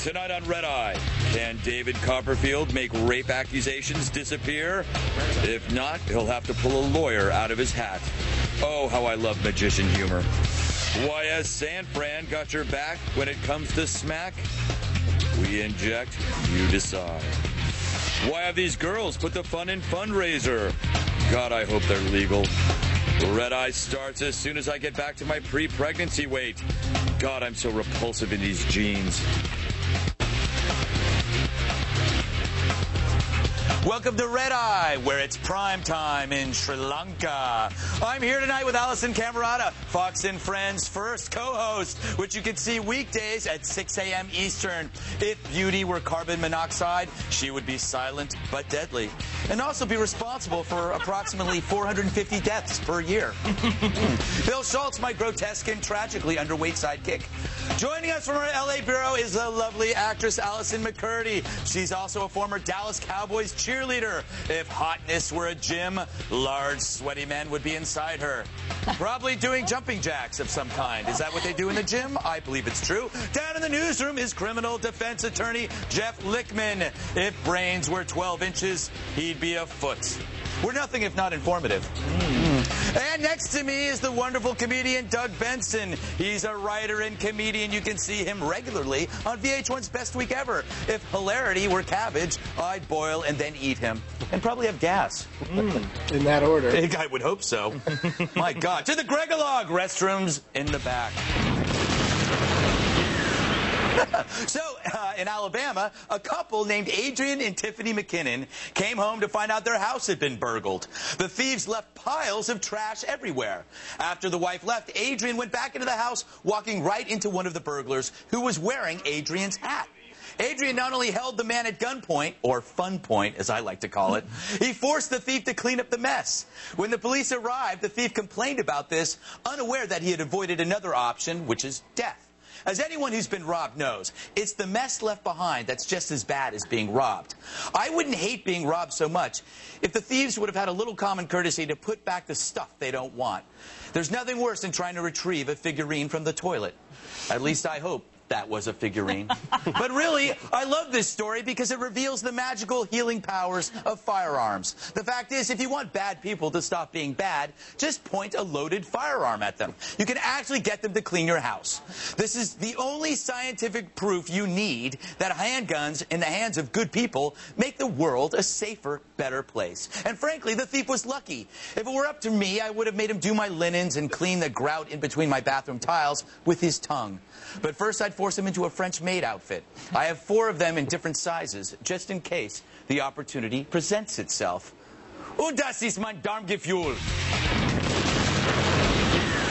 Tonight on Red Eye, can David Copperfield make rape accusations disappear? If not, he'll have to pull a lawyer out of his hat. Oh, how I love magician humor. Why has San Fran got your back when it comes to smack? We inject, you decide. Why have these girls put the fun in fundraiser? God, I hope they're legal. Red Eye starts as soon as I get back to my pre-pregnancy weight. God, I'm so repulsive in these jeans. Welcome to Red Eye, where it's prime time in Sri Lanka. I'm here tonight with Alisyn Camerota, Fox and Friends' first co-host, which you can see weekdays at 6 a.m. Eastern. If beauty were carbon monoxide, she would be silent but deadly, and also be responsible for approximately 450 deaths per year. Bill Schultz, my grotesque and tragically underweight sidekick. Joining us from our LA bureau is the lovely actress Alisyn Camerota. She's also a former Dallas Cowboys cheerleader. If hotness were a gym, large, sweaty men would be inside her. Probably doing jumping jacks of some kind. Is that what they do in the gym? I believe it's true. Down in the newsroom is criminal defense attorney Jeff Lichtman. If brains were 12 inches, he'd be a foot. We're nothing if not informative. And next to me is the wonderful comedian Doug Benson. He's a writer and comedian. You can see him regularly on VH1's Best Week Ever. If hilarity were cabbage, I'd boil and then eat him. And probably have gas. In that order. I would hope so. My God. To the Gregalog. Restrooms in the back. So, in Alabama, a couple named Adrian and Tiffany McKinnon came home to find out their house had been burgled. The thieves left piles of trash everywhere. After the wife left, Adrian went back into the house, walking right into one of the burglars, who was wearing Adrian's hat. Adrian not only held the man at gunpoint, or fun point, as I like to call it, he forced the thief to clean up the mess. When the police arrived, the thief complained about this, unaware that he had avoided another option, which is death. As anyone who's been robbed knows, it's the mess left behind that's just as bad as being robbed. I wouldn't hate being robbed so much if the thieves would have had a little common courtesy to put back the stuff they don't want. There's nothing worse than trying to retrieve a figurine from the toilet. At least I hope that was a figurine. But really, I love this story because it reveals the magical healing powers of firearms. The fact is, if you want bad people to stop being bad, just point a loaded firearm at them. You can actually get them to clean your house. This is the only scientific proof you need that handguns in the hands of good people make the world a safer, better place. And frankly, the thief was lucky. If it were up to me, I would have made him do my linens and clean the grout in between my bathroom tiles with his tongue. But first, I'd force him into a French maid outfit. I have 4 of them in different sizes, just in case the opportunity presents itself. Und das ist mein Darmgefühl.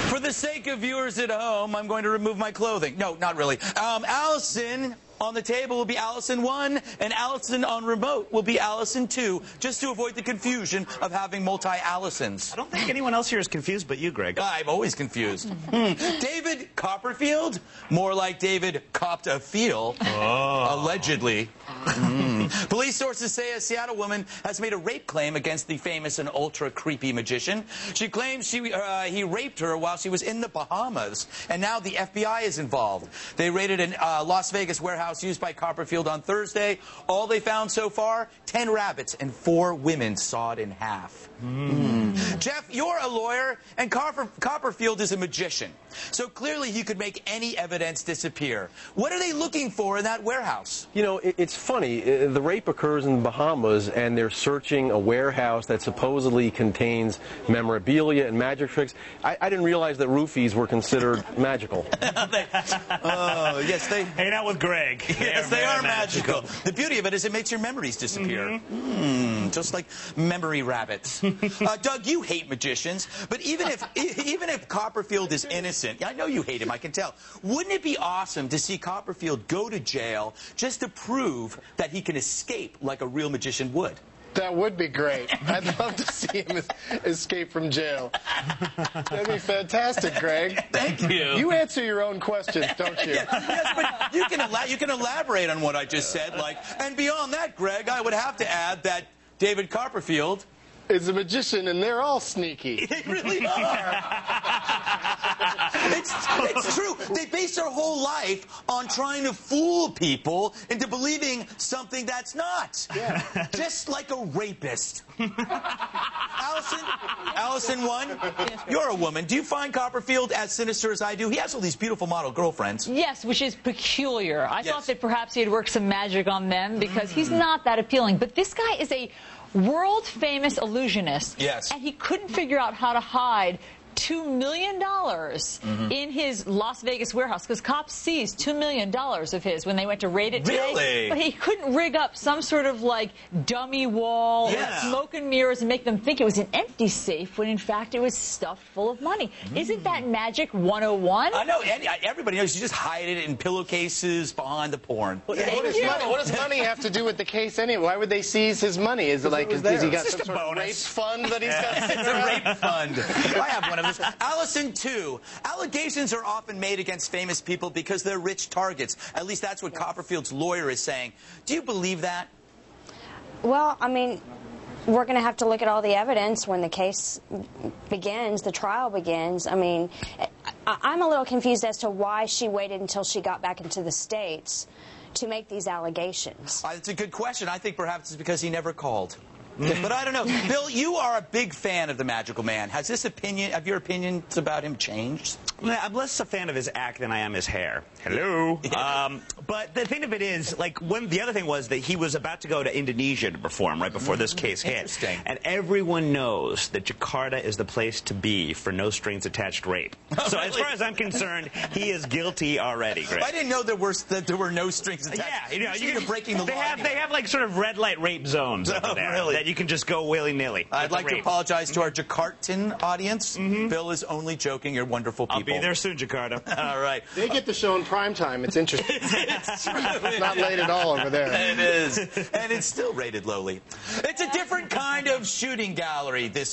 For the sake of viewers at home, I'm going to remove my clothing. No, not really. Alisyn on the table will be Alisyn 1, and Alisyn on remote will be Alisyn 2, just to avoid the confusion of having multi-Alisons. I don't think anyone else here is confused but you, Greg. I'm always confused. David Copperfield? More like David copped a feel. Oh. Allegedly. Police sources say a Seattle woman has made a rape claim against the famous and ultra-creepy magician. She claims he raped her while she was in the Bahamas, and now the FBI is involved. They raided a Las Vegas warehouse used by Copperfield on Thursday. All they found so far, 10 rabbits and 4 women sawed in half. Jeff, you're a lawyer, and Copperfield is a magician. So clearly he could make any evidence disappear. What are they looking for in that warehouse? You know, it's funny. The rape occurs in the Bahamas, and they're searching a warehouse that supposedly contains memorabilia and magic tricks. I didn't realize that roofies were considered magical. Yes, they... Hang out with Greg. Yes, they are magical. The beauty of it is it makes your memories disappear. Just like memory rabbits. Doug, you hate magicians, but even if Copperfield is innocent, I know you hate him, I can tell. Wouldn't it be awesome to see Copperfield go to jail just to prove that he can escape like a real magician would? That would be great. I'd love to see him escape from jail. That'd be fantastic, Greg. Thank you. You answer your own questions, don't you? Yes, but you can elaborate on what I just said. And beyond that, Greg, I would have to add that David Copperfield is a magician, and they're all sneaky. They really are. It's true. They base their whole life on trying to fool people into believing something that's not. Yeah. Just like a rapist. Alisyn 1, you're a woman. Do you find Copperfield as sinister as I do? He has all these beautiful model girlfriends. Yes, which is peculiar. I thought that perhaps he had worked some magic on them because he's not that appealing. But this guy is a world-famous illusionist. Yes. And he couldn't figure out how to hide $2 million in his Las Vegas warehouse because cops seized $2 million of his when they went to raid it today. Really? But he couldn't rig up some sort of like dummy wall or smoke and mirrors and make them think it was an empty safe when in fact it was stuffed full of money. Isn't that magic 101? I know. Everybody knows you just hide it in pillowcases behind the porn. What does money have to do with the case anyway? Why would they seize his money? Is it like because he got some sort of rape fund that he's got? It's a rape fund. I have one of those. Alisyn 2. Allegations are often made against famous people because they're rich targets. At least that's what Copperfield's lawyer is saying. Do you believe that? Well, I mean, we're going to have to look at all the evidence when the case begins, the trial begins. I mean, I'm a little confused as to why she waited until she got back into the States to make these allegations. It's a good question. I think perhaps it's because he never called. But I don't know. Bill, you are a big fan of the Magical Man. Has your opinions about him changed? I'm less a fan of his act than I am his hair. Hello. But the thing of it is, like, the other thing was that he was about to go to Indonesia to perform right before this case hit. Interesting. And everyone knows that Jakarta is the place to be for no strings attached rape. So as far as I'm concerned, he is guilty already, Greg. I didn't know there were no strings attached. Yeah, you're breaking the law. They have like sort of red light rape zones over there. Really? That you can just go willy-nilly. I'd like to apologize to our Jakartan audience. Bill is only joking. You're wonderful people. I'll be there soon, Jakarta. All right. They get the show in prime time. It's interesting. It's true. It's not late at all over there. It is. And it's still rated lowly. It's a different kind of shooting gallery this